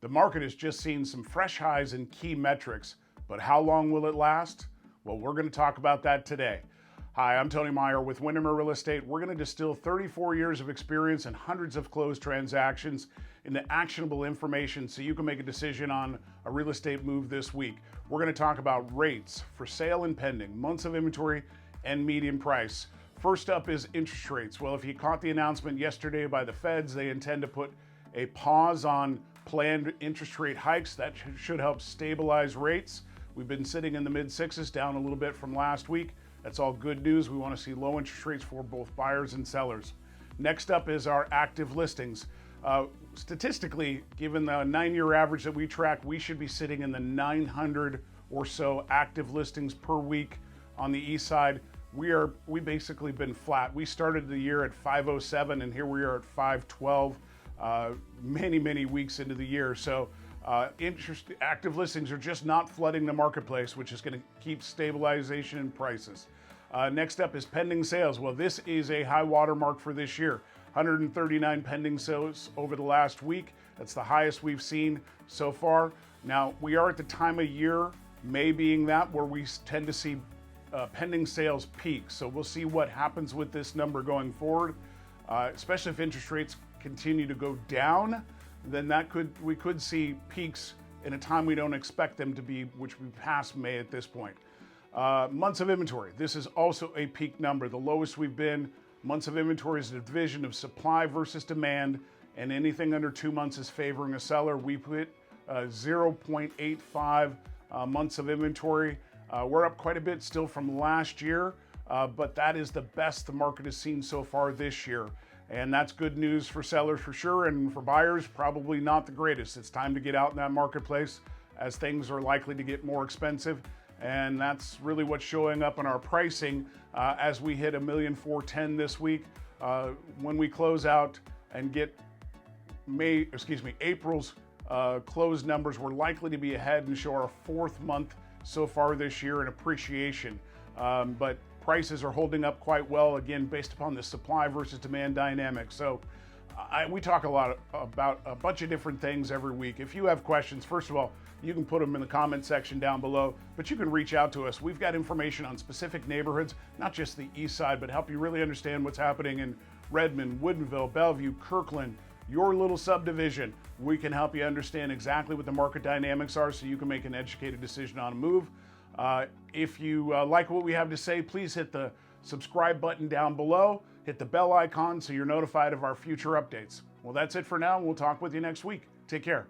The market has just seen some fresh highs in key metrics, but how long will it last? Well, we're going to talk about that today. Hi, I'm Tony Meier with Windermere Real Estate. We're going to distill 34 years of experience and hundreds of closed transactions into actionable information so you can make a decision on a real estate move this week. We're going to talk about rates, for sale and pending, months of inventory, and median price. First up is interest rates. Well, if you caught the announcement yesterday by the Feds, they intend to put a pause on planned interest rate hikes. That should help stabilize rates. We've been sitting in the mid sixes, down a little bit from last week. That's all good news. We want to see low interest rates for both buyers and sellers. Next up is our active listings. Statistically, given the 9-year average that we track, we should be sitting in the 900 or so active listings per week on the east side. We basically been flat. We started the year at 507 and here we are at 512 many weeks into the year. So active listings are just not flooding the marketplace, which is going to keep stabilization in prices. Next up is pending sales. Well, this is a high water mark for this year. 139 pending sales over the last week. That's the highest we've seen so far. Now, we are at the time of year, May being that, where we tend to see pending sales peak. So we'll see what happens with this number going forward, especially if interest rates continue to go down, then we could see peaks in a time we don't expect them to be, which we passed May at this point. Months of inventory. This is also a peak number, the lowest we've been. Months of inventory is a division of supply versus demand, and anything under 2 months is favoring a seller. We put 0.85 months of inventory. We're up quite a bit still from last year, but that is the best the market has seen so far this year. And that's good news for sellers for sure, and for buyers, probably not the greatest. It's time to get out in that marketplace as things are likely to get more expensive. And that's really what's showing up in our pricing as we hit $1,410,000 this week. When we close out and get April's closed numbers, we're likely to be ahead and show our 4th month so far this year in appreciation. But prices are holding up quite well, again, based upon the supply versus demand dynamic. So we talk a lot about a bunch of different things every week. If you have questions, first of all, you can put them in the comment section down below, but you can reach out to us. We've got information on specific neighborhoods, not just the east side, but help you really understand what's happening in Redmond, Woodinville, Bellevue, Kirkland, your little subdivision. We can help you understand exactly what the market dynamics are so you can make an educated decision on a move. If you like what we have to say, please hit the subscribe button down below, hit the bell icon so you're notified of our future updates. Well, that's it for now. We'll talk with you next week. Take care.